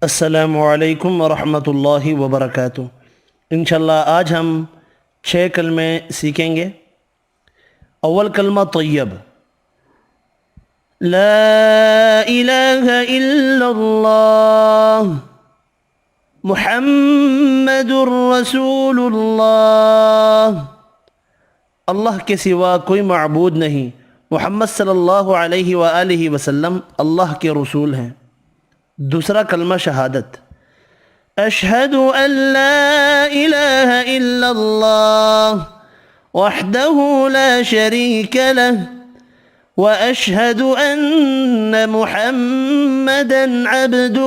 السلام علیکم ورحمۃ اللہ وبرکاتہ۔ انشاءاللہ آج ہم 6 کلمے سیکھیں گے۔ اول کلمہ طیب، لا الہ الا اللہ محمد رسول اللہ۔ اللہ کے سوا کوئی معبود نہیں، محمد صلی اللہ علیہ وآلہ وسلم اللہ کے رسول ہیں۔ دوسرا کلمہ شہادت، اشہد ان لا الہ الا اللہ وحدہ لا شریک لہ واشہد ان محمدا عبدہ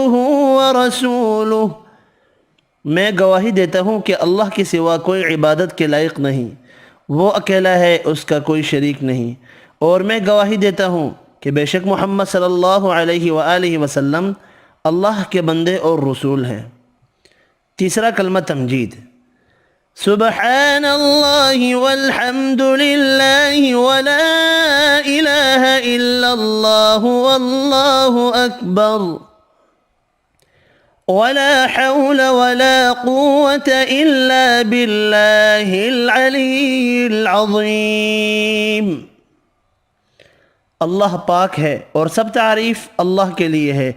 ورسولہ۔ میں گواہی دیتا ہوں کہ اللہ کے سوا کوئی عبادت کے لائق نہیں، وہ اکیلا ہے، اس کا کوئی شریک نہیں، اور میں گواہی دیتا ہوں کہ بے شک محمد صلی اللہ علیہ وآلہ وسلم اللہ کے بندے اور رسول ہیں۔ تیسرا کلمہ تمجید، سبحان اللہ والحمد للہ ولا الہ الا اللہ واللہ اکبر ولا حول ولا قوة الا باللہ العلی العظیم۔ اللہ پاک ہے اور سب تعریف اللہ کے لیے ہے،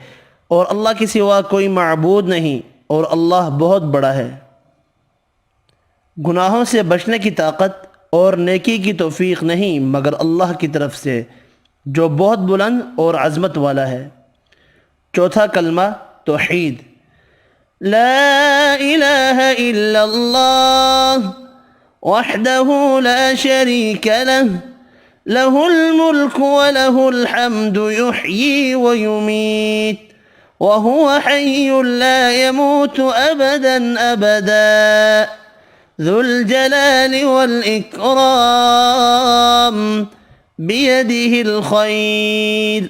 اور اللہ کے سوا کوئی معبود نہیں، اور اللہ بہت بڑا ہے۔ گناہوں سے بچنے کی طاقت اور نیکی کی توفیق نہیں مگر اللہ کی طرف سے، جو بہت بلند اور عظمت والا ہے۔ چوتھا کلمہ توحید، لا الہ الا اللہ وحدہ لا شریک لہ لہ الملک ولہ الحمد یحیی ویمیت وهو حي لا يموت أبدا أبدا ذو الجلال والإكرام بيده الخير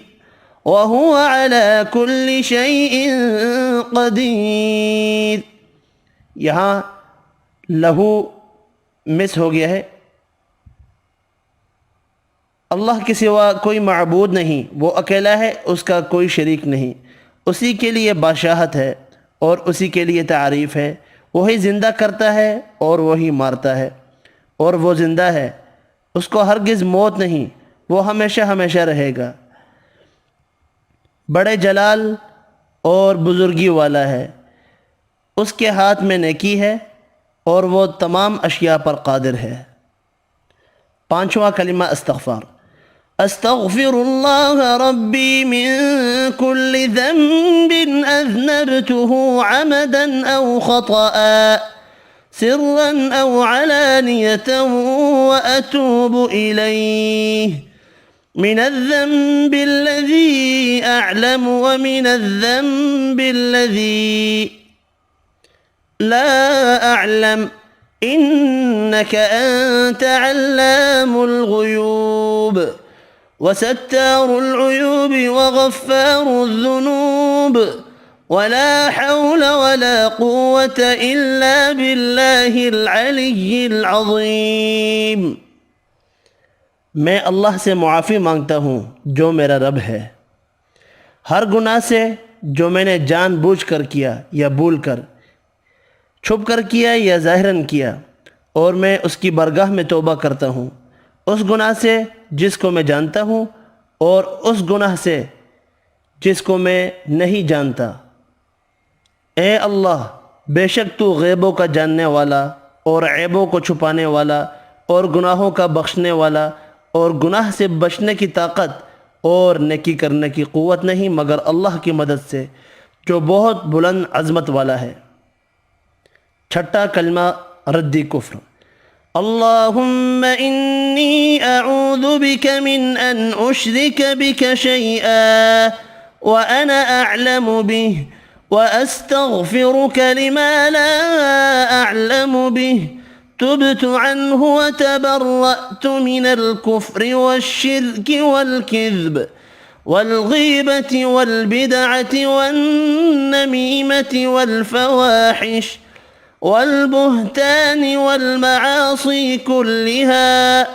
وهو على كل شيء قدير۔ یہاں لہو مس ہو گیا ہے۔ اللہ کے سوا کوئی معبود نہیں، وہ اکیلا ہے، اس کا کوئی شریک نہیں، اسی کے لیے بادشاہت ہے اور اسی کے لیے تعریف ہے۔ وہی زندہ کرتا ہے اور وہی مارتا ہے، اور وہ زندہ ہے، اس کو ہرگز موت نہیں، وہ ہمیشہ ہمیشہ رہے گا۔ بڑے جلال اور بزرگی والا ہے، اس کے ہاتھ میں نیکی ہے اور وہ تمام اشیاء پر قادر ہے۔ پانچواں کلمہ استغفار، استغفر اللہ ربی من کل ذنب اذنبته عمدا او خطأ سرا او علانیة واتوب الیہ من الذنب الذي اعلم ومن الذنب الذي لا اعلم انك انت علام الغیوب وستار العیوب وغفار الذنوب ولا حول ولا قوة الا باللہ العلی العظیم۔ میں اللہ سے معافی مانگتا ہوں جو میرا رب ہے، ہر گناہ سے جو میں نے جان بوجھ کر کیا یا بھول کر، چھپ کر کیا یا ظاہراً کیا، اور میں اس کی بارگاہ میں توبہ کرتا ہوں، اس گناہ سے جس کو میں جانتا ہوں اور اس گناہ سے جس کو میں نہیں جانتا۔ اے اللہ، بے شک تو غیبوں کا جاننے والا اور عیبوں کو چھپانے والا اور گناہوں کا بخشنے والا، اور گناہ سے بچنے کی طاقت اور نیکی کرنے کی قوت نہیں مگر اللہ کی مدد سے، جو بہت بلند عظمت والا ہے۔ چھٹا کلمہ رد کفر، اللہم انی اعوذ بک من ان اشرک بک شیئا وانا اعلم به واستغفرک لما لا اعلم به تبت عنه وتبرأت من الكفر والشرك والكذب والغيبة والبدعة والنميمة والفواحش والبهتان والمعاصي كلها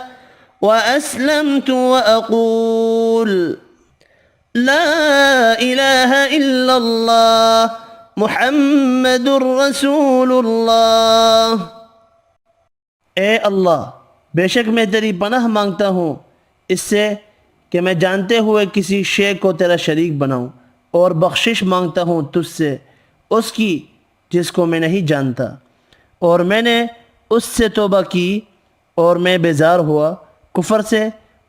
وأسلمت وأقول لا إله إلا الله محمد رسول اللہ۔ اے اللہ، بے شک میں تیری پناہ مانگتا ہوں اس سے کہ میں جانتے ہوئے کسی شے کو تیرا شریک بناؤں، اور بخشش مانگتا ہوں تجھ سے اس کی جس کو میں نہیں جانتا، اور میں نے اس سے توبہ کی اور میں بیزار ہوا کفر سے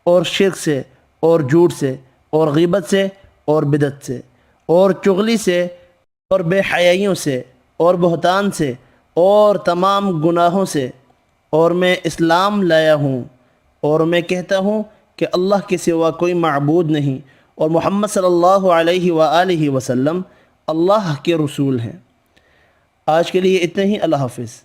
اور شرک سے اور جھوٹ سے اور غیبت سے اور بدعت سے اور چغلی سے اور بے حیائیوں سے اور بہتان سے اور تمام گناہوں سے، اور میں اسلام لایا ہوں اور میں کہتا ہوں کہ اللہ کے سوا کوئی معبود نہیں، اور محمد صلی اللہ علیہ وآلہ وسلم اللہ کے رسول ہیں۔ آج کے لیے اتنے ہی، اللہ حافظ۔